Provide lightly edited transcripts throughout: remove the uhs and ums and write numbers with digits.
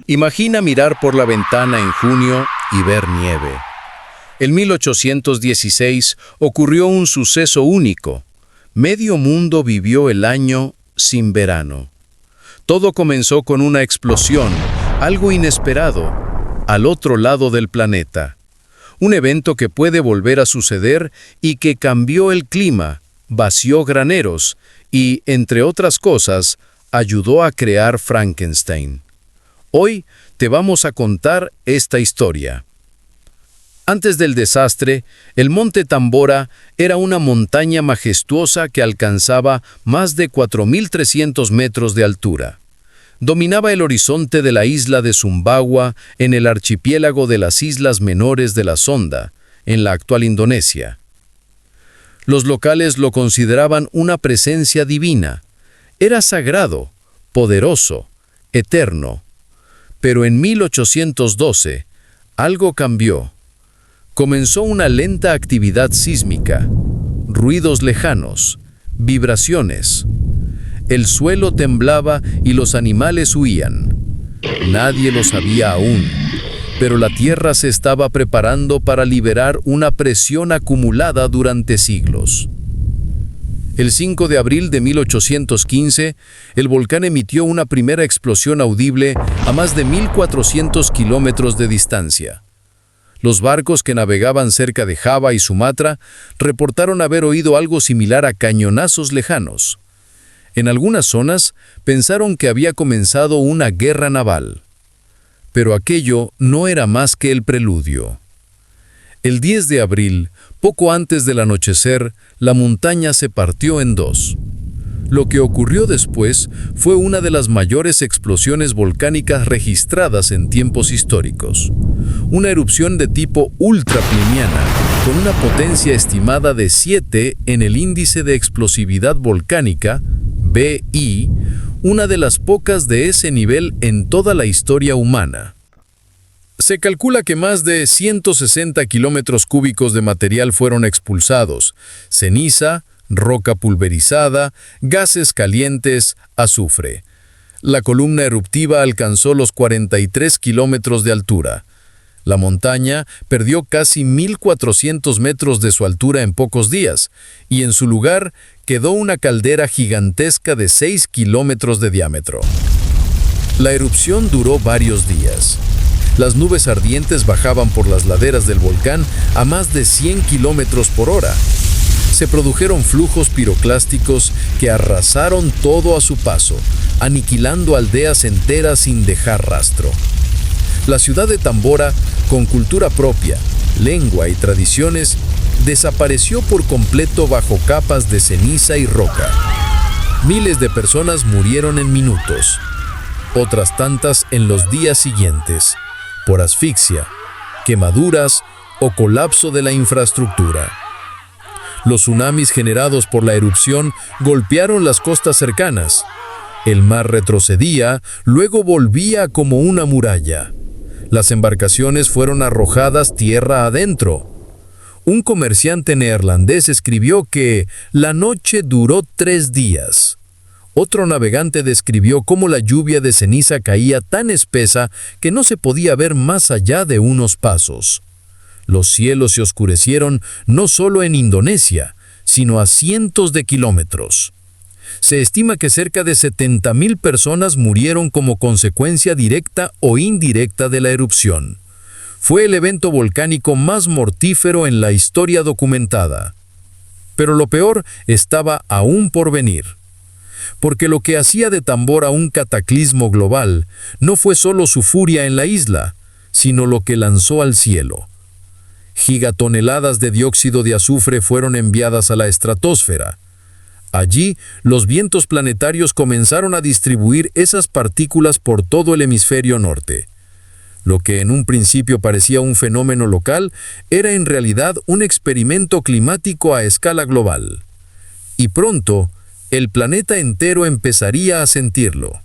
Imagina mirar por la ventana en junio y ver nieve. En 1816 ocurrió un suceso único. Medio mundo vivió el año sin verano. Todo comenzó con una explosión, algo inesperado, al otro lado del planeta. Un evento que puede volver a suceder y que cambió el clima, vació graneros y, entre otras cosas, ayudó a crear Frankenstein. Hoy te vamos a contar esta historia. Antes del desastre, el Monte Tambora era una montaña majestuosa que alcanzaba más de 4.300 metros de altura. Dominaba el horizonte de la isla de Sumbawa en el archipiélago de las Islas Menores de la Sonda, en la actual Indonesia. Los locales lo consideraban una presencia divina. Era sagrado, poderoso, eterno. Pero en 1812, algo cambió. Comenzó una lenta actividad sísmica, ruidos lejanos, vibraciones. El suelo temblaba y los animales huían. Nadie lo sabía aún, pero la Tierra se estaba preparando para liberar una presión acumulada durante siglos. El 5 de abril de 1815, el volcán emitió una primera explosión audible a más de 1.400 kilómetros de distancia. Los barcos que navegaban cerca de Java y Sumatra reportaron haber oído algo similar a cañonazos lejanos. En algunas zonas pensaron que había comenzado una guerra naval. Pero aquello no era más que el preludio. El 10 de abril, poco antes del anochecer, la montaña se partió en dos. Lo que ocurrió después fue una de las mayores explosiones volcánicas registradas en tiempos históricos. Una erupción de tipo ultrapliniana, con una potencia estimada de 7 en el índice de explosividad volcánica, BI, una de las pocas de ese nivel en toda la historia humana. Se calcula que más de 160 kilómetros cúbicos de material fueron expulsados: ceniza, roca pulverizada, gases calientes, azufre. La columna eruptiva alcanzó los 43 kilómetros de altura. La montaña perdió casi 1.400 metros de su altura en pocos días, y en su lugar quedó una caldera gigantesca de 6 kilómetros de diámetro. La erupción duró varios días. Las nubes ardientes bajaban por las laderas del volcán a más de 100 kilómetros por hora. Se produjeron flujos piroclásticos que arrasaron todo a su paso, aniquilando aldeas enteras sin dejar rastro. La ciudad de Tambora, con cultura propia, lengua y tradiciones, desapareció por completo bajo capas de ceniza y roca. Miles de personas murieron en minutos, otras tantas en los días siguientes, por asfixia, quemaduras o colapso de la infraestructura. Los tsunamis generados por la erupción golpearon las costas cercanas. El mar retrocedía, luego volvía como una muralla. Las embarcaciones fueron arrojadas tierra adentro. Un comerciante neerlandés escribió que la noche duró 3 días. Otro navegante describió cómo la lluvia de ceniza caía tan espesa que no se podía ver más allá de unos pasos. Los cielos se oscurecieron no solo en Indonesia, sino a cientos de kilómetros. Se estima que cerca de 70.000 personas murieron como consecuencia directa o indirecta de la erupción. Fue el evento volcánico más mortífero en la historia documentada. Pero lo peor estaba aún por venir. Porque lo que hacía de Tambora un cataclismo global no fue solo su furia en la isla, sino lo que lanzó al cielo. Gigatoneladas de dióxido de azufre fueron enviadas a la estratosfera. Allí, los vientos planetarios comenzaron a distribuir esas partículas por todo el hemisferio norte. Lo que en un principio parecía un fenómeno local, era en realidad un experimento climático a escala global. Y pronto, el planeta entero empezaría a sentirlo.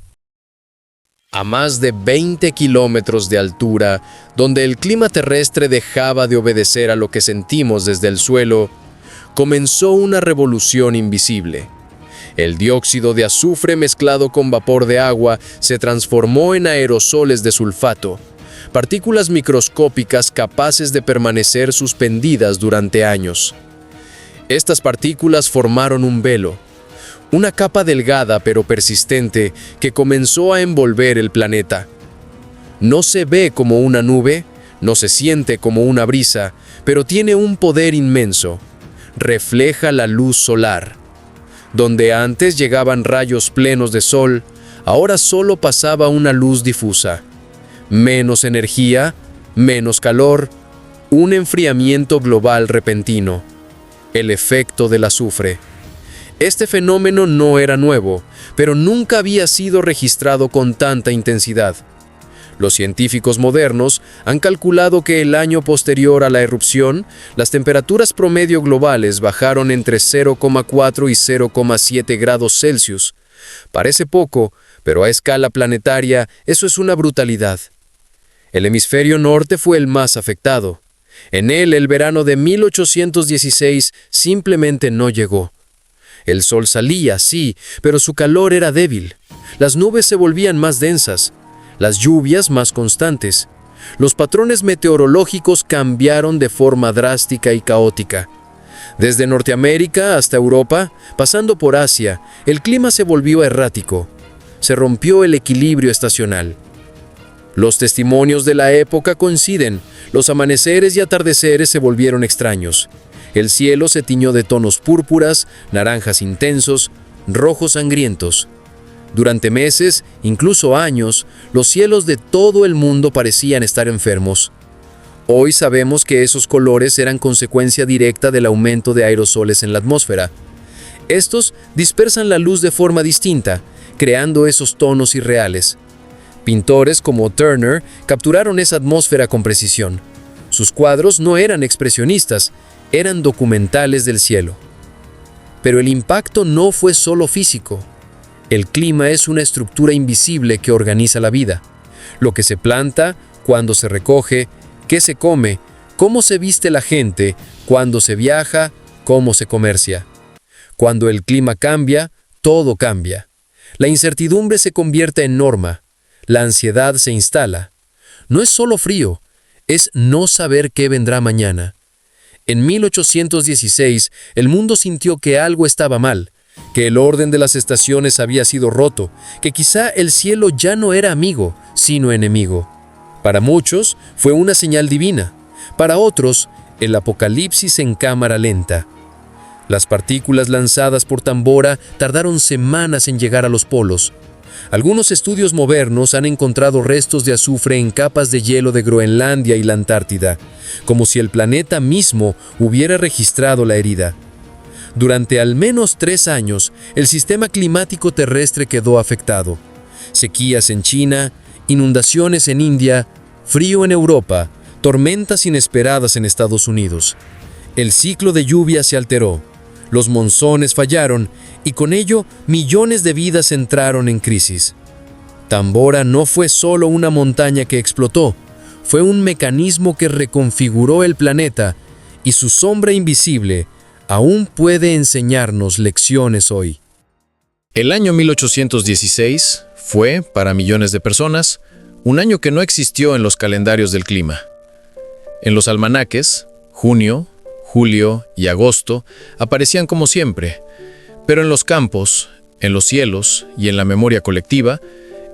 A más de 20 kilómetros de altura, donde el clima terrestre dejaba de obedecer a lo que sentimos desde el suelo, comenzó una revolución invisible. El dióxido de azufre mezclado con vapor de agua se transformó en aerosoles de sulfato, partículas microscópicas capaces de permanecer suspendidas durante años. Estas partículas formaron un velo, una capa delgada pero persistente que comenzó a envolver el planeta. No se ve como una nube, no se siente como una brisa, pero tiene un poder inmenso. Refleja la luz solar. Donde antes llegaban rayos plenos de sol, ahora solo pasaba una luz difusa. Menos energía, menos calor, un enfriamiento global repentino. El efecto del azufre. Este fenómeno no era nuevo, pero nunca había sido registrado con tanta intensidad. Los científicos modernos han calculado que el año posterior a la erupción, las temperaturas promedio globales bajaron entre 0,4 y 0,7 grados Celsius. Parece poco, pero a escala planetaria eso es una brutalidad. El hemisferio norte fue el más afectado. En él, el verano de 1816 simplemente no llegó. El sol salía, sí, pero su calor era débil. Las nubes se volvían más densas, las lluvias más constantes. Los patrones meteorológicos cambiaron de forma drástica y caótica. Desde Norteamérica hasta Europa, pasando por Asia, el clima se volvió errático. Se rompió el equilibrio estacional. Los testimonios de la época coinciden. Los amaneceres y atardeceres se volvieron extraños. El cielo se tiñó de tonos púrpuras, naranjas intensos, rojos sangrientos. Durante meses, incluso años, los cielos de todo el mundo parecían estar enfermos. Hoy sabemos que esos colores eran consecuencia directa del aumento de aerosoles en la atmósfera. Estos dispersan la luz de forma distinta, creando esos tonos irreales. Pintores como Turner capturaron esa atmósfera con precisión. Sus cuadros no eran expresionistas, eran documentales del cielo. Pero el impacto no fue solo físico. El clima es una estructura invisible que organiza la vida. Lo que se planta, cuándo se recoge, qué se come, cómo se viste la gente, cuándo se viaja, cómo se comercia. Cuando el clima cambia, todo cambia. La incertidumbre se convierte en norma. La ansiedad se instala. No es solo frío, es no saber qué vendrá mañana. En 1816, el mundo sintió que algo estaba mal, que el orden de las estaciones había sido roto, que quizá el cielo ya no era amigo, sino enemigo. Para muchos, fue una señal divina. Para otros, el apocalipsis en cámara lenta. Las partículas lanzadas por Tambora tardaron semanas en llegar a los polos. Algunos estudios modernos han encontrado restos de azufre en capas de hielo de Groenlandia y la Antártida, como si el planeta mismo hubiera registrado la herida. Durante al menos 3 años, el sistema climático terrestre quedó afectado. Sequías en China, inundaciones en India, frío en Europa, tormentas inesperadas en Estados Unidos. El ciclo de lluvia se alteró, los monzones fallaron y con ello millones de vidas entraron en crisis. Tambora no fue solo una montaña que explotó, fue un mecanismo que reconfiguró el planeta y su sombra invisible aún puede enseñarnos lecciones hoy. El año 1816 fue, para millones de personas, un año que no existió en los calendarios del clima. En los almanaques, junio, julio y agosto aparecían como siempre, pero en los campos, en los cielos y en la memoria colectiva,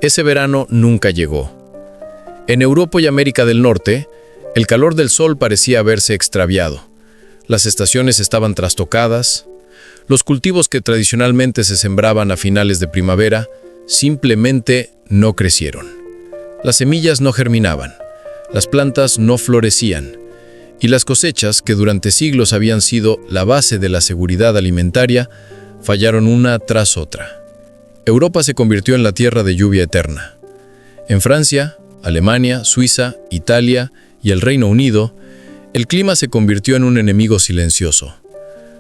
ese verano nunca llegó. En Europa y América del Norte, el calor del sol parecía haberse extraviado. Las estaciones estaban trastocadas, los cultivos que tradicionalmente se sembraban a finales de primavera simplemente no crecieron. Las semillas no germinaban, las plantas no florecían, y las cosechas, que durante siglos habían sido la base de la seguridad alimentaria, fallaron una tras otra. Europa se convirtió en la tierra de lluvia eterna. En Francia, Alemania, Suiza, Italia y el Reino Unido, el clima se convirtió en un enemigo silencioso.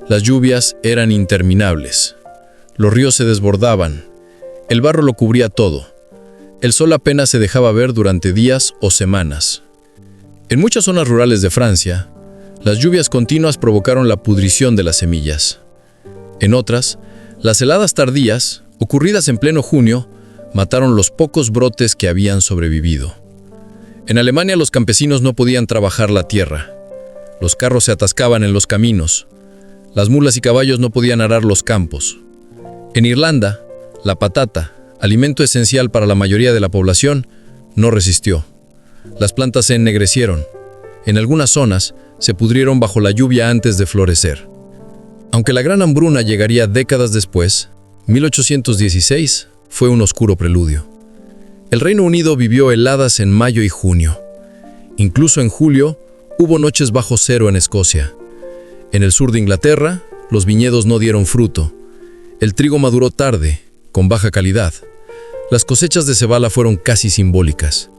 Las lluvias eran interminables. Los ríos se desbordaban. El barro lo cubría todo. El sol apenas se dejaba ver durante días o semanas. En muchas zonas rurales de Francia, las lluvias continuas provocaron la pudrición de las semillas. En otras, Las heladas tardías, ocurridas en pleno junio, mataron los pocos brotes que habían sobrevivido. En Alemania los campesinos no podían trabajar la tierra. Los carros se atascaban en los caminos. Las mulas y caballos no podían arar los campos. En Irlanda, la patata, alimento esencial para la mayoría de la población, no resistió. Las plantas se ennegrecieron. En algunas zonas, se pudrieron bajo la lluvia antes de florecer. Aunque la gran hambruna llegaría décadas después, 1816 fue un oscuro preludio. El Reino Unido vivió heladas en mayo y junio. Incluso en julio, hubo noches bajo cero en Escocia. En el sur de Inglaterra, los viñedos no dieron fruto. El trigo maduró tarde, con baja calidad. Las cosechas de cebada fueron casi simbólicas.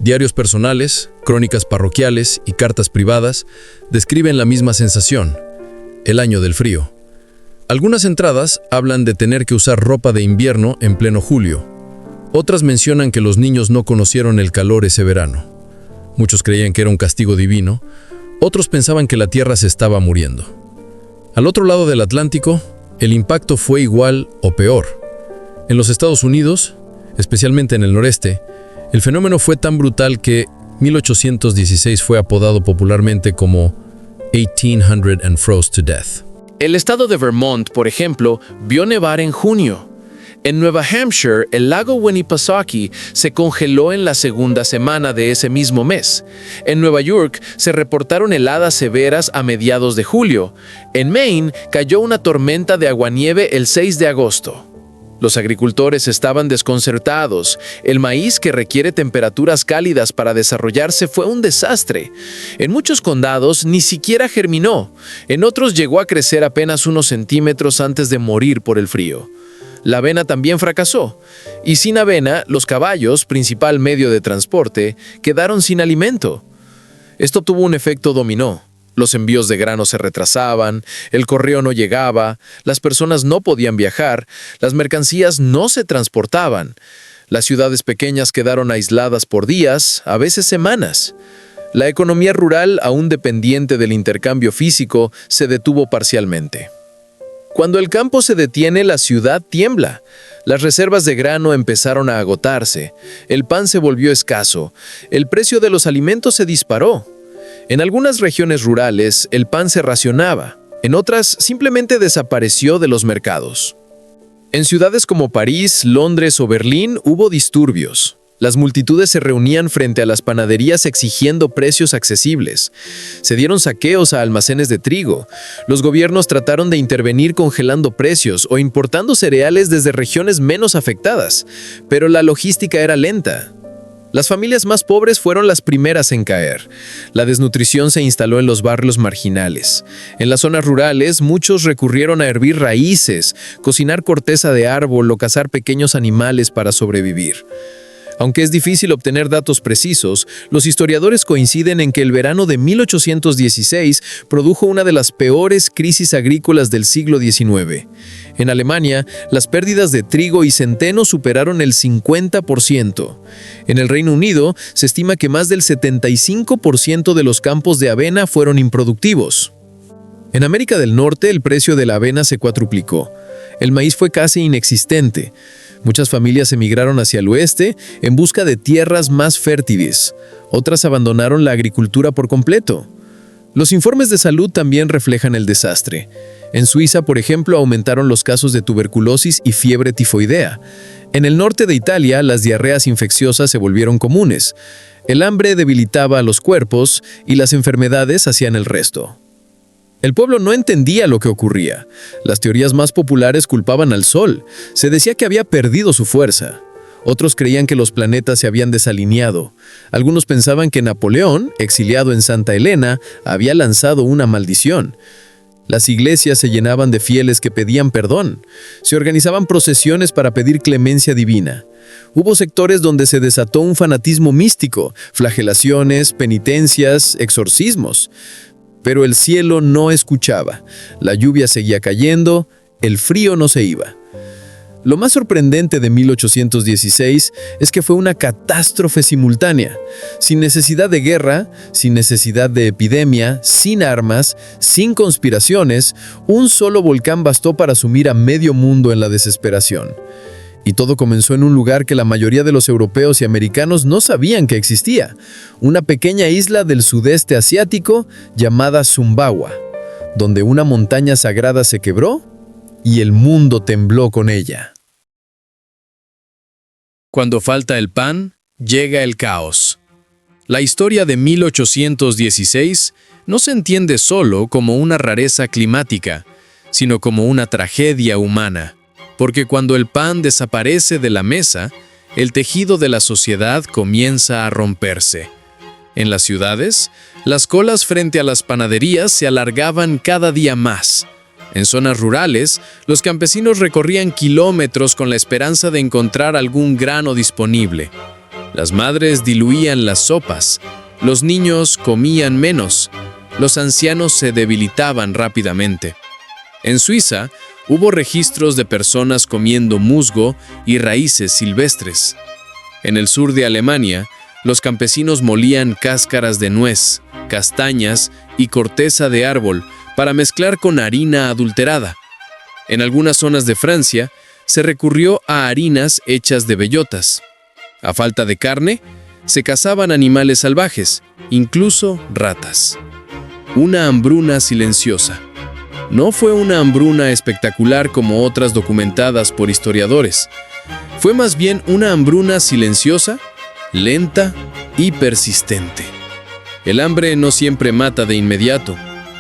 Diarios personales, crónicas parroquiales y cartas privadas describen la misma sensación: el año del frío. Algunas entradas hablan de tener que usar ropa de invierno en pleno julio. Otras mencionan que los niños no conocieron el calor ese verano. Muchos creían que era un castigo divino. Otros pensaban que la tierra se estaba muriendo. Al otro lado del Atlántico, el impacto fue igual o peor. En los Estados Unidos, especialmente en el noreste, el fenómeno fue tan brutal que 1816 fue apodado popularmente como 1800 and froze to death. El estado de Vermont, por ejemplo, vio nevar en junio. En Nueva Hampshire, el lago Winnipesaukee se congeló en la segunda semana de ese mismo mes. En Nueva York se reportaron heladas severas a mediados de julio. En Maine cayó una tormenta de aguanieve el 6 de agosto. Los agricultores estaban desconcertados. El maíz, que requiere temperaturas cálidas para desarrollarse, fue un desastre. En muchos condados ni siquiera germinó. En otros llegó a crecer apenas unos centímetros antes de morir por el frío. La avena también fracasó. Y sin avena, los caballos, principal medio de transporte, quedaron sin alimento. Esto tuvo un efecto dominó. Los envíos de grano se retrasaban, el correo no llegaba, las personas no podían viajar, las mercancías no se transportaban. Las ciudades pequeñas quedaron aisladas por días, a veces semanas. La economía rural, aún dependiente del intercambio físico, se detuvo parcialmente. Cuando el campo se detiene, la ciudad tiembla. Las reservas de grano empezaron a agotarse, el pan se volvió escaso, el precio de los alimentos se disparó. En algunas regiones rurales, el pan se racionaba, en otras simplemente desapareció de los mercados. En ciudades como París, Londres o Berlín hubo disturbios. Las multitudes se reunían frente a las panaderías exigiendo precios accesibles. Se dieron saqueos a almacenes de trigo. Los gobiernos trataron de intervenir congelando precios o importando cereales desde regiones menos afectadas, pero la logística era lenta. Las familias más pobres fueron las primeras en caer. La desnutrición se instaló en los barrios marginales. En las zonas rurales, muchos recurrieron a hervir raíces, cocinar corteza de árbol o cazar pequeños animales para sobrevivir. Aunque es difícil obtener datos precisos, los historiadores coinciden en que el verano de 1816 produjo una de las peores crisis agrícolas del siglo XIX. En Alemania, las pérdidas de trigo y centeno superaron el 50%. En el Reino Unido, se estima que más del 75% de los campos de avena fueron improductivos. En América del Norte, el precio de la avena se cuatruplicó. El maíz fue casi inexistente. Muchas familias emigraron hacia el oeste en busca de tierras más fértiles. Otras abandonaron la agricultura por completo. Los informes de salud también reflejan el desastre. En Suiza, por ejemplo, aumentaron los casos de tuberculosis y fiebre tifoidea. En el norte de Italia, las diarreas infecciosas se volvieron comunes. El hambre debilitaba a los cuerpos y las enfermedades hacían el resto. El pueblo no entendía lo que ocurría. Las teorías más populares culpaban al sol. Se decía que había perdido su fuerza. Otros creían que los planetas se habían desalineado. Algunos pensaban que Napoleón, exiliado en Santa Elena, había lanzado una maldición. Las iglesias se llenaban de fieles que pedían perdón. Se organizaban procesiones para pedir clemencia divina. Hubo sectores donde se desató un fanatismo místico, flagelaciones, penitencias, exorcismos. Pero el cielo no escuchaba. La lluvia seguía cayendo, el frío no se iba. Lo más sorprendente de 1816 es que fue una catástrofe simultánea, sin necesidad de guerra, sin necesidad de epidemia, sin armas, sin conspiraciones. Un solo volcán bastó para sumir a medio mundo en la desesperación. Y todo comenzó en un lugar que la mayoría de los europeos y americanos no sabían que existía, una pequeña isla del sudeste asiático llamada Sumbawa, donde una montaña sagrada se quebró y el mundo tembló con ella. Cuando falta el pan, llega el caos. La historia de 1816 no se entiende solo como una rareza climática, sino como una tragedia humana, porque cuando el pan desaparece de la mesa, el tejido de la sociedad comienza a romperse. En las ciudades, las colas frente a las panaderías se alargaban cada día más. En zonas rurales, los campesinos recorrían kilómetros con la esperanza de encontrar algún grano disponible. Las madres diluían las sopas, los niños comían menos, los ancianos se debilitaban rápidamente. En Suiza, hubo registros de personas comiendo musgo y raíces silvestres. En el sur de Alemania, los campesinos molían cáscaras de nuez, castañas y corteza de árbol para mezclar con harina adulterada. En algunas zonas de Francia, se recurrió a harinas hechas de bellotas. A falta de carne, se cazaban animales salvajes, incluso ratas. Una hambruna silenciosa. No fue una hambruna espectacular como otras documentadas por historiadores. Fue más bien una hambruna silenciosa, lenta y persistente. El hambre no siempre mata de inmediato.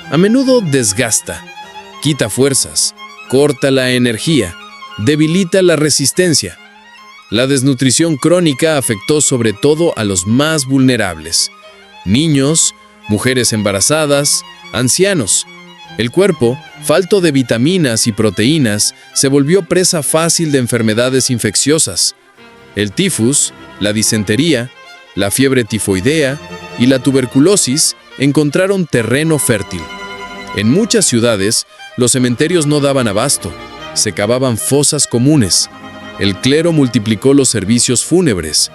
A menudo desgasta, quita fuerzas, corta la energía, debilita la resistencia. La desnutrición crónica afectó sobre todo a los más vulnerables: niños, mujeres embarazadas, ancianos. El cuerpo, falto de vitaminas y proteínas, se volvió presa fácil de enfermedades infecciosas. El tifus, la disentería, la fiebre tifoidea y la tuberculosis encontraron terreno fértil. En muchas ciudades, los cementerios no daban abasto, se cavaban fosas comunes. El clero multiplicó los servicios fúnebres.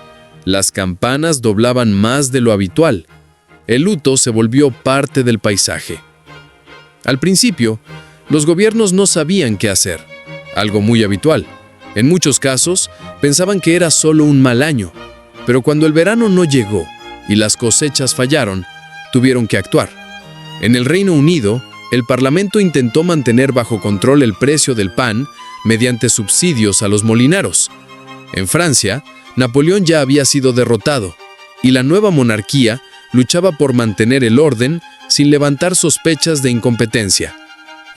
Las campanas doblaban más de lo habitual. El luto se volvió parte del paisaje. Al principio, los gobiernos no sabían qué hacer, algo muy habitual. En muchos casos, pensaban que era solo un mal año, pero cuando el verano no llegó y las cosechas fallaron, tuvieron que actuar. En el Reino Unido, el Parlamento intentó mantener bajo control el precio del pan mediante subsidios a los molineros. En Francia, Napoleón ya había sido derrotado, y la nueva monarquía luchaba por mantener el orden sin levantar sospechas de incompetencia.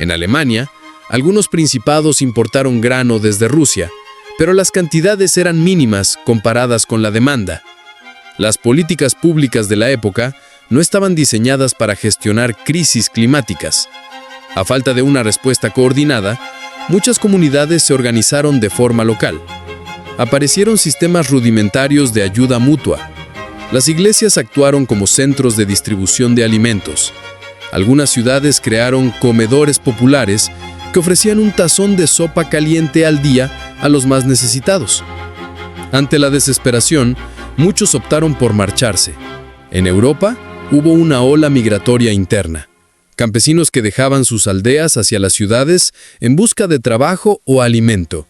En Alemania, algunos principados importaron grano desde Rusia, pero las cantidades eran mínimas comparadas con la demanda. Las políticas públicas de la época no estaban diseñadas para gestionar crisis climáticas. A falta de una respuesta coordinada, muchas comunidades se organizaron de forma local. Aparecieron sistemas rudimentarios de ayuda mutua. Las iglesias actuaron como centros de distribución de alimentos. Algunas ciudades crearon comedores populares que ofrecían un tazón de sopa caliente al día a los más necesitados. Ante la desesperación, muchos optaron por marcharse. En Europa, hubo una ola migratoria interna. Campesinos que dejaban sus aldeas hacia las ciudades en busca de trabajo o alimento.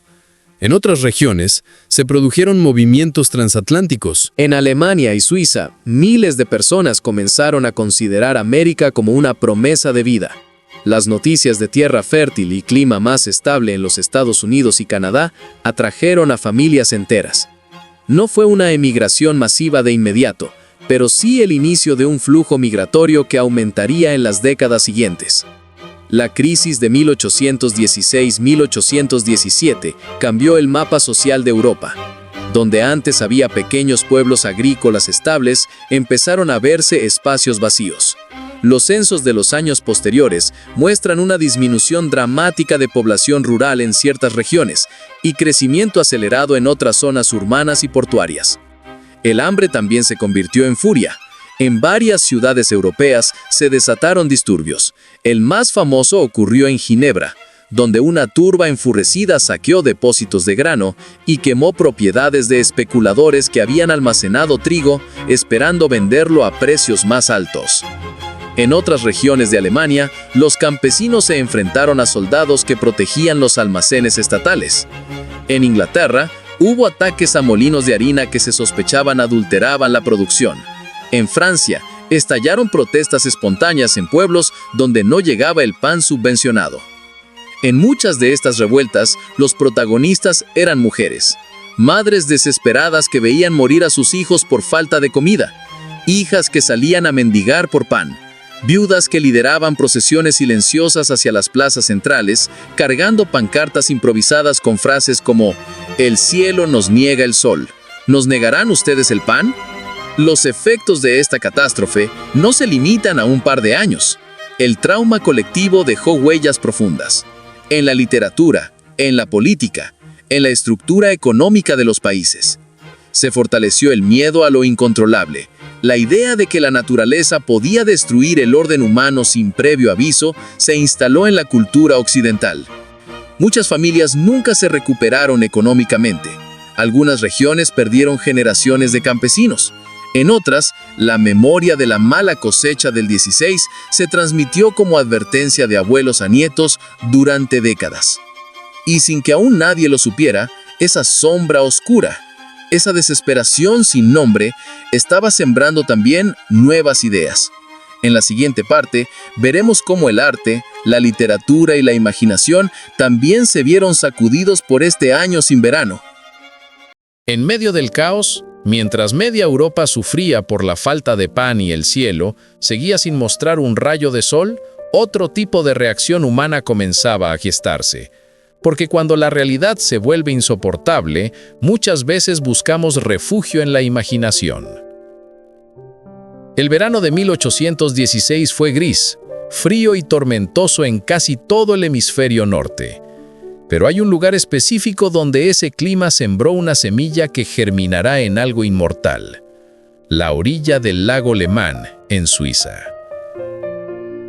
En otras regiones, se produjeron movimientos transatlánticos. En Alemania y Suiza, miles de personas comenzaron a considerar América como una promesa de vida. Las noticias de tierra fértil y clima más estable en los Estados Unidos y Canadá atrajeron a familias enteras. No fue una emigración masiva de inmediato, pero sí el inicio de un flujo migratorio que aumentaría en las décadas siguientes. La crisis de 1816-1817 cambió el mapa social de Europa. Donde antes había pequeños pueblos agrícolas estables, empezaron a verse espacios vacíos. Los censos de los años posteriores muestran una disminución dramática de población rural en ciertas regiones y crecimiento acelerado en otras zonas urbanas y portuarias. El hambre también se convirtió en furia. En varias ciudades europeas se desataron disturbios. El más famoso ocurrió en Ginebra, donde una turba enfurecida saqueó depósitos de grano y quemó propiedades de especuladores que habían almacenado trigo esperando venderlo a precios más altos. En otras regiones de Alemania, los campesinos se enfrentaron a soldados que protegían los almacenes estatales. En Inglaterra, hubo ataques a molinos de harina que se sospechaban adulteraban la producción. En Francia, estallaron protestas espontáneas en pueblos donde no llegaba el pan subvencionado. En muchas de estas revueltas, los protagonistas eran mujeres, madres desesperadas que veían morir a sus hijos por falta de comida, hijas que salían a mendigar por pan, viudas que lideraban procesiones silenciosas hacia las plazas centrales, cargando pancartas improvisadas con frases como «El cielo nos niega el sol. ¿Nos negarán ustedes el pan?». Los efectos de esta catástrofe no se limitan a un par de años. El trauma colectivo dejó huellas profundas. En la literatura, en la política, en la estructura económica de los países. Se fortaleció el miedo a lo incontrolable. La idea de que la naturaleza podía destruir el orden humano sin previo aviso se instaló en la cultura occidental. Muchas familias nunca se recuperaron económicamente. Algunas regiones perdieron generaciones de campesinos. En otras, la memoria de la mala cosecha del 16 se transmitió como advertencia de abuelos a nietos durante décadas. Y sin que aún nadie lo supiera, esa sombra oscura, esa desesperación sin nombre, estaba sembrando también nuevas ideas. En la siguiente parte, veremos cómo el arte, la literatura y la imaginación también se vieron sacudidos por este año sin verano. En medio del caos, mientras media Europa sufría por la falta de pan y el cielo seguía sin mostrar un rayo de sol, otro tipo de reacción humana comenzaba a gestarse. Porque cuando la realidad se vuelve insoportable, muchas veces buscamos refugio en la imaginación. El verano de 1816 fue gris, frío y tormentoso en casi todo el hemisferio norte. Pero hay un lugar específico donde ese clima sembró una semilla que germinará en algo inmortal: la orilla del lago Le Mans, en Suiza.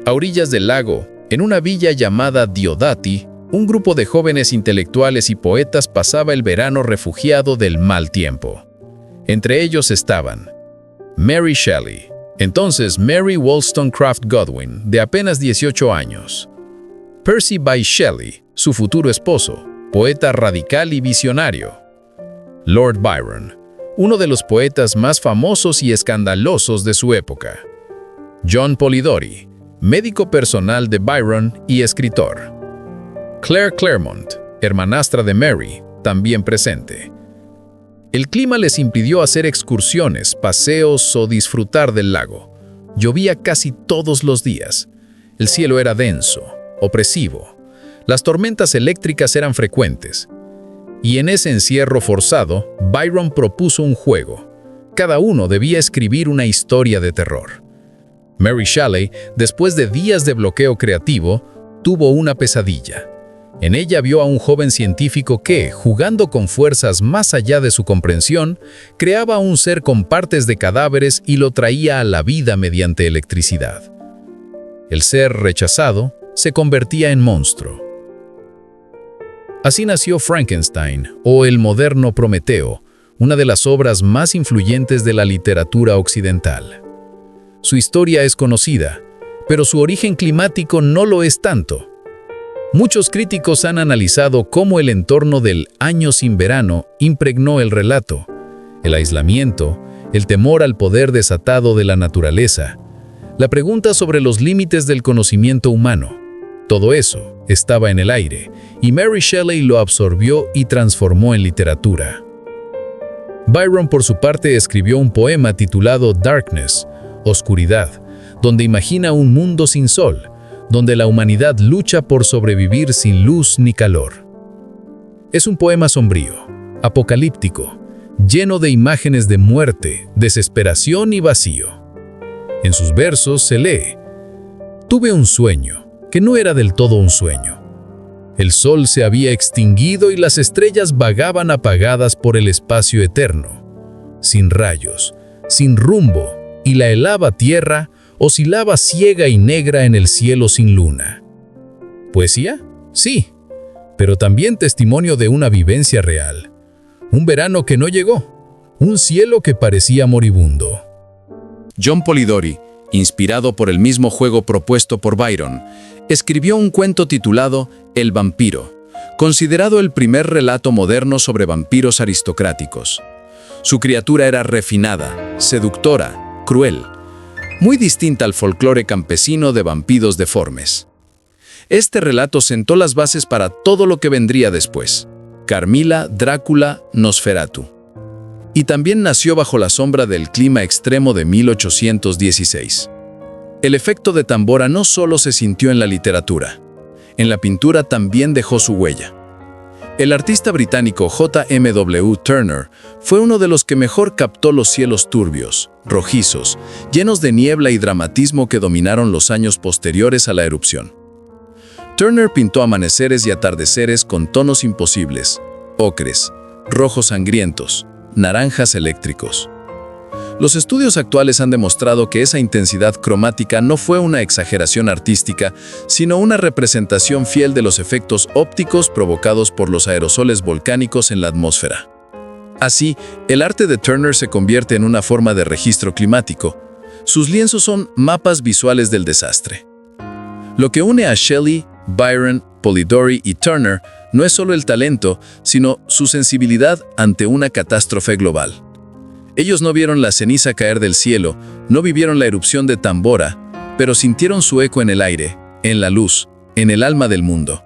A orillas del lago, en una villa llamada Diodati, un grupo de jóvenes intelectuales y poetas pasaba el verano refugiado del mal tiempo. Entre ellos estaban Mary Shelley, entonces Mary Wollstonecraft Godwin, de apenas 18 años; Percy Bysshe Shelley, su futuro esposo, poeta radical y visionario; Lord Byron, uno de los poetas más famosos y escandalosos de su época; John Polidori, médico personal de Byron y escritor; Claire Clairmont, hermanastra de Mary, también presente. El clima les impidió hacer excursiones, paseos o disfrutar del lago. Llovía casi todos los días. El cielo era denso, opresivo. Las tormentas eléctricas eran frecuentes. Y en ese encierro forzado, Byron propuso un juego. Cada uno debía escribir una historia de terror. Mary Shelley, después de días de bloqueo creativo, tuvo una pesadilla. En ella vio a un joven científico que, jugando con fuerzas más allá de su comprensión, creaba un ser con partes de cadáveres y lo traía a la vida mediante electricidad. El ser rechazado se convertía en monstruo. Así nació Frankenstein, o el moderno Prometeo, una de las obras más influyentes de la literatura occidental. Su historia es conocida, pero su origen climático no lo es tanto. Muchos críticos han analizado cómo el entorno del año sin verano impregnó el relato: el aislamiento, el temor al poder desatado de la naturaleza, la pregunta sobre los límites del conocimiento humano. Todo eso estaba en el aire, y Mary Shelley lo absorbió y transformó en literatura. Byron, por su parte, escribió un poema titulado Darkness, Oscuridad, donde imagina un mundo sin sol, donde la humanidad lucha por sobrevivir sin luz ni calor. Es un poema sombrío, apocalíptico, lleno de imágenes de muerte, desesperación y vacío. En sus versos se lee: «Tuve un sueño, que no era del todo un sueño. El sol se había extinguido y las estrellas vagaban apagadas por el espacio eterno, sin rayos, sin rumbo, y la helada tierra oscilaba ciega y negra en el cielo sin luna». ¿Poesía? Sí, pero también testimonio de una vivencia real. Un verano que no llegó, un cielo que parecía moribundo. John Polidori, inspirado por el mismo juego propuesto por Byron, escribió un cuento titulado El vampiro, considerado el primer relato moderno sobre vampiros aristocráticos. Su criatura era refinada, seductora, cruel, muy distinta al folclore campesino de vampiros deformes. Este relato sentó las bases para todo lo que vendría después: Carmilla, Drácula, Nosferatu. Y también nació bajo la sombra del clima extremo de 1816. El efecto de Tambora no solo se sintió en la literatura, en la pintura también dejó su huella. El artista británico J.M.W. Turner fue uno de los que mejor captó los cielos turbios, rojizos, llenos de niebla y dramatismo que dominaron los años posteriores a la erupción. Turner pintó amaneceres y atardeceres con tonos imposibles, ocres, rojos sangrientos, naranjas eléctricos. Los estudios actuales han demostrado que esa intensidad cromática no fue una exageración artística, sino una representación fiel de los efectos ópticos provocados por los aerosoles volcánicos en la atmósfera. Así, el arte de Turner se convierte en una forma de registro climático. Sus lienzos son mapas visuales del desastre. Lo que une a Shelley, Byron, Polidori y Turner no es solo el talento, sino su sensibilidad ante una catástrofe global. Ellos no vieron la ceniza caer del cielo, no vivieron la erupción de Tambora, pero sintieron su eco en el aire, en la luz, en el alma del mundo.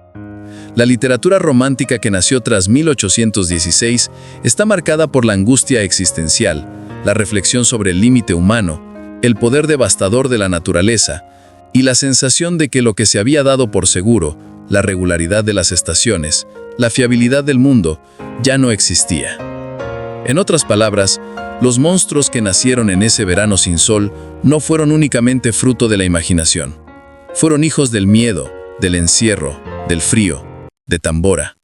La literatura romántica que nació tras 1816 está marcada por la angustia existencial, la reflexión sobre el límite humano, el poder devastador de la naturaleza y la sensación de que lo que se había dado por seguro, la regularidad de las estaciones, la fiabilidad del mundo, ya no existía. En otras palabras, los monstruos que nacieron en ese verano sin sol no fueron únicamente fruto de la imaginación. Fueron hijos del miedo, del encierro, del frío, de Tambora.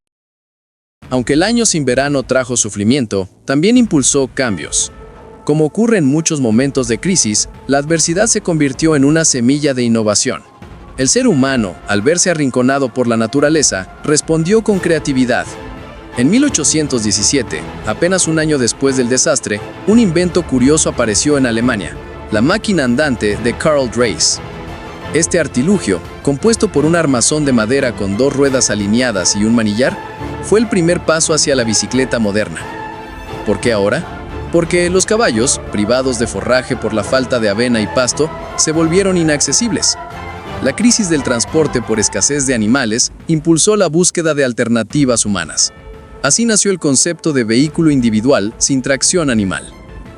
Aunque el año sin verano trajo sufrimiento, también impulsó cambios. Como ocurre en muchos momentos de crisis, la adversidad se convirtió en una semilla de innovación. El ser humano, al verse arrinconado por la naturaleza, respondió con creatividad. En 1817, apenas un año después del desastre, un invento curioso apareció en Alemania, la máquina andante de Karl Drais. Este artilugio, compuesto por un armazón de madera con 2 ruedas alineadas y un manillar, fue el primer paso hacia la bicicleta moderna. ¿Por qué ahora? Porque los caballos, privados de forraje por la falta de avena y pasto, se volvieron inaccesibles. La crisis del transporte por escasez de animales impulsó la búsqueda de alternativas humanas. Así nació el concepto de vehículo individual sin tracción animal.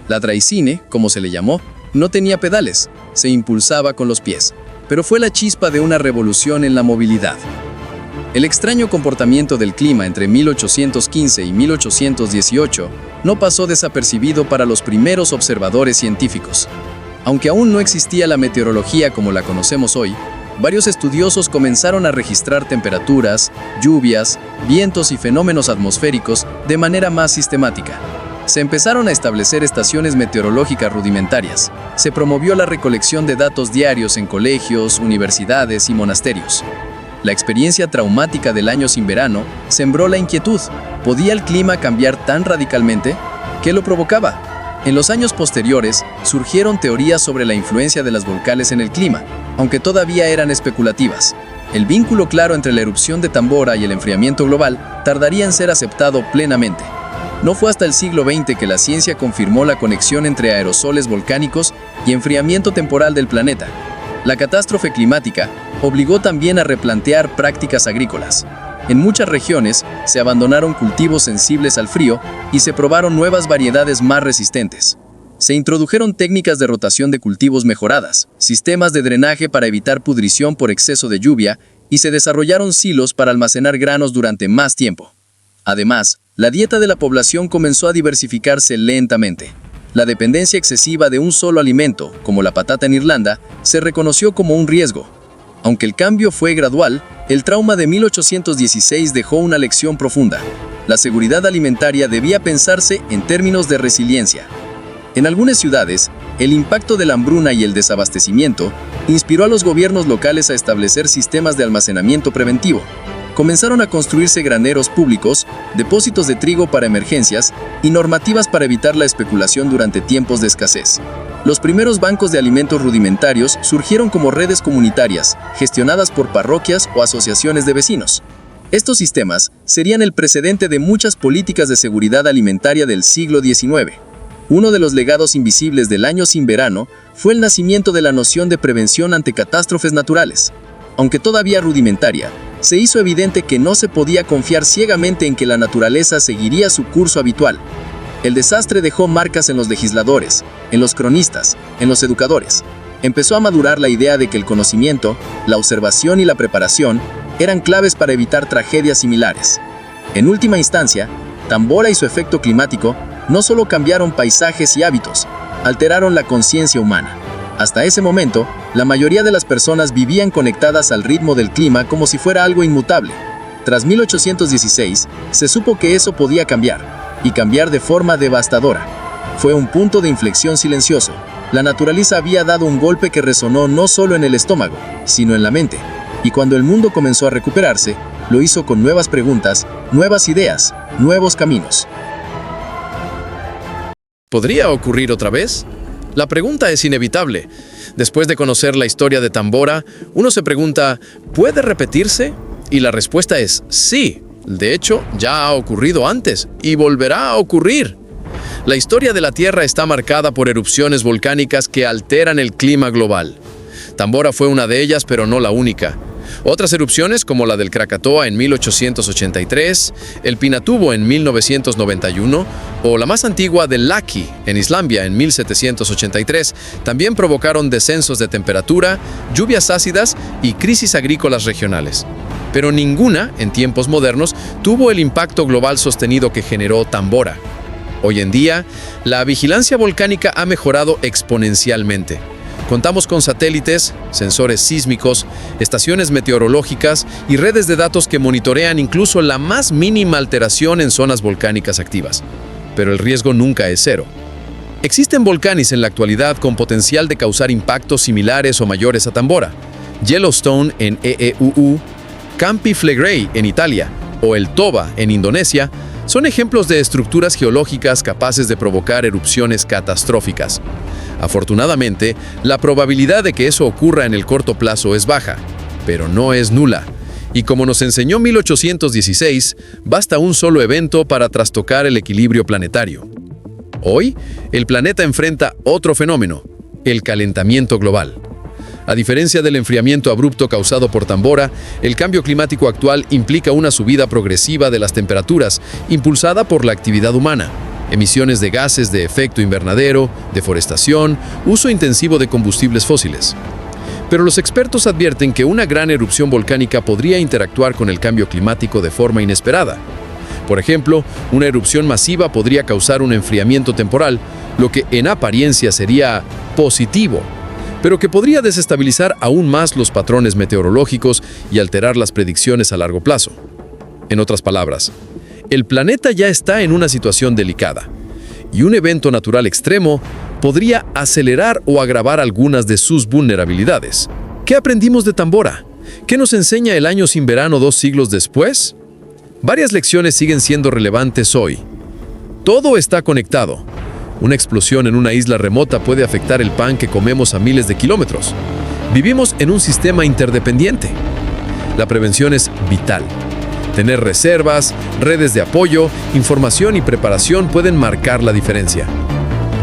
La Draisine, como se le llamó, no tenía pedales, se impulsaba con los pies, pero fue la chispa de una revolución en la movilidad. El extraño comportamiento del clima entre 1815 y 1818 no pasó desapercibido para los primeros observadores científicos. Aunque aún no existía la meteorología como la conocemos hoy, varios estudiosos comenzaron a registrar temperaturas, lluvias, vientos y fenómenos atmosféricos de manera más sistemática. Se empezaron a establecer estaciones meteorológicas rudimentarias. Se promovió la recolección de datos diarios en colegios, universidades y monasterios. La experiencia traumática del año sin verano sembró la inquietud. ¿Podía el clima cambiar tan radicalmente? ¿Qué lo provocaba? En los años posteriores, surgieron teorías sobre la influencia de las volcanes en el clima, aunque todavía eran especulativas. El vínculo claro entre la erupción de Tambora y el enfriamiento global tardaría en ser aceptado plenamente. No fue hasta el siglo XX que la ciencia confirmó la conexión entre aerosoles volcánicos y enfriamiento temporal del planeta. La catástrofe climática obligó también a replantear prácticas agrícolas. En muchas regiones se abandonaron cultivos sensibles al frío y se probaron nuevas variedades más resistentes. Se introdujeron técnicas de rotación de cultivos mejoradas, sistemas de drenaje para evitar pudrición por exceso de lluvia y se desarrollaron silos para almacenar granos durante más tiempo. Además, la dieta de la población comenzó a diversificarse lentamente. La dependencia excesiva de un solo alimento, como la patata en Irlanda, se reconoció como un riesgo. Aunque el cambio fue gradual, el trauma de 1816 dejó una lección profunda. La seguridad alimentaria debía pensarse en términos de resiliencia. En algunas ciudades, el impacto de la hambruna y el desabastecimiento inspiró a los gobiernos locales a establecer sistemas de almacenamiento preventivo. comenzaron a construirse graneros públicos, depósitos de trigo para emergencias y normativas para evitar la especulación durante tiempos de escasez. Los primeros bancos de alimentos rudimentarios surgieron como redes comunitarias, gestionadas por parroquias o asociaciones de vecinos. Estos sistemas serían el precedente de muchas políticas de seguridad alimentaria del siglo XIX. Uno de los legados invisibles del año sin verano fue el nacimiento de la noción de prevención ante catástrofes naturales. Aunque todavía rudimentaria, se hizo evidente que no se podía confiar ciegamente en que la naturaleza seguiría su curso habitual. El desastre dejó marcas en los legisladores, en los cronistas, en los educadores. Empezó a madurar la idea de que el conocimiento, la observación y la preparación eran claves para evitar tragedias similares. En última instancia, Tambora y su efecto climático no solo cambiaron paisajes y hábitos, alteraron la conciencia humana. Hasta ese momento, la mayoría de las personas vivían conectadas al ritmo del clima como si fuera algo inmutable. Tras 1816, se supo que eso podía cambiar, y cambiar de forma devastadora. Fue un punto de inflexión silencioso. La naturaleza había dado un golpe que resonó no solo en el estómago, sino en la mente. Y cuando el mundo comenzó a recuperarse, lo hizo con nuevas preguntas, nuevas ideas, nuevos caminos. ¿Podría ocurrir otra vez? La pregunta es inevitable. Después de conocer la historia de Tambora, uno se pregunta, ¿puede repetirse? Y la respuesta es sí. De hecho, ya ha ocurrido antes y volverá a ocurrir. La historia de la Tierra está marcada por erupciones volcánicas que alteran el clima global. Tambora fue una de ellas, pero no la única. Otras erupciones, como la del Krakatoa en 1883, el Pinatubo en 1991 o la más antigua del Laki en Islandia en 1783, también provocaron descensos de temperatura, lluvias ácidas y crisis agrícolas regionales. Pero ninguna, en tiempos modernos, tuvo el impacto global sostenido que generó Tambora. Hoy en día, la vigilancia volcánica ha mejorado exponencialmente. Contamos con satélites, sensores sísmicos, estaciones meteorológicas y redes de datos que monitorean incluso la más mínima alteración en zonas volcánicas activas. Pero el riesgo nunca es cero. Existen volcanes en la actualidad con potencial de causar impactos similares o mayores a Tambora. Yellowstone en EEUU, Campi Flegrei en Italia o el Toba en Indonesia son ejemplos de estructuras geológicas capaces de provocar erupciones catastróficas. Afortunadamente, la probabilidad de que eso ocurra en el corto plazo es baja, pero no es nula. Y como nos enseñó 1816, basta un solo evento para trastocar el equilibrio planetario. Hoy, el planeta enfrenta otro fenómeno, el calentamiento global. A diferencia del enfriamiento abrupto causado por Tambora, el cambio climático actual implica una subida progresiva de las temperaturas, impulsada por la actividad humana. Emisiones de gases de efecto invernadero, deforestación, uso intensivo de combustibles fósiles. Pero los expertos advierten que una gran erupción volcánica podría interactuar con el cambio climático de forma inesperada. Por ejemplo, una erupción masiva podría causar un enfriamiento temporal, lo que en apariencia sería positivo, pero que podría desestabilizar aún más los patrones meteorológicos y alterar las predicciones a largo plazo. En otras palabras, el planeta ya está en una situación delicada, y un evento natural extremo podría acelerar o agravar algunas de sus vulnerabilidades. ¿Qué aprendimos de Tambora? ¿Qué nos enseña el año sin verano 2 siglos después? Varias lecciones siguen siendo relevantes hoy. Todo está conectado. Una explosión en una isla remota puede afectar el pan que comemos a miles de kilómetros. Vivimos en un sistema interdependiente. La prevención es vital. Tener reservas, redes de apoyo, información y preparación pueden marcar la diferencia.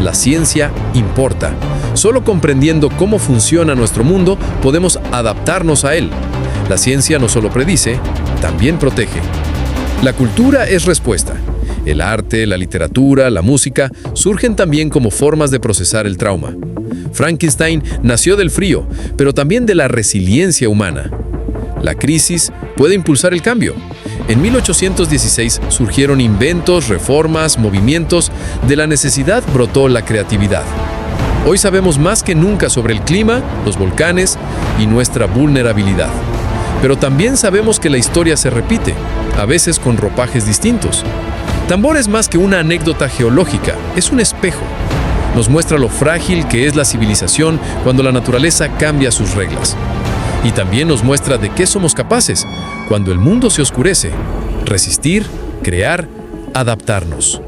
La ciencia importa. Solo comprendiendo cómo funciona nuestro mundo podemos adaptarnos a él. La ciencia no solo predice, también protege. La cultura es respuesta. El arte, la literatura, la música surgen también como formas de procesar el trauma. Frankenstein nació del frío, pero también de la resiliencia humana. La crisis puede impulsar el cambio. En 1816 surgieron inventos, reformas, movimientos. De la necesidad brotó la creatividad. Hoy sabemos más que nunca sobre el clima, los volcanes y nuestra vulnerabilidad. Pero también sabemos que la historia se repite, a veces con ropajes distintos. Tambora es más que una anécdota geológica, es un espejo. Nos muestra lo frágil que es la civilización cuando la naturaleza cambia sus reglas. Y también nos muestra de qué somos capaces cuando el mundo se oscurece. Resistir, crear, adaptarnos.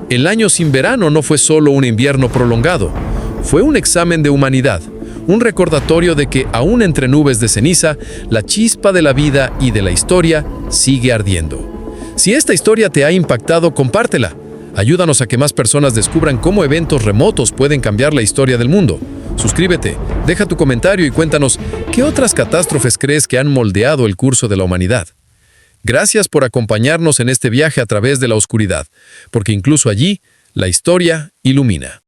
El año sin verano no fue solo un invierno prolongado, fue un examen de humanidad, un recordatorio de que aún entre nubes de ceniza, la chispa de la vida y de la historia sigue ardiendo. Si esta historia te ha impactado, compártela. Ayúdanos a que más personas descubran cómo eventos remotos pueden cambiar la historia del mundo. Suscríbete, deja tu comentario y cuéntanos qué otras catástrofes crees que han moldeado el curso de la humanidad. Gracias por acompañarnos en este viaje a través de la oscuridad, porque incluso allí, la historia ilumina.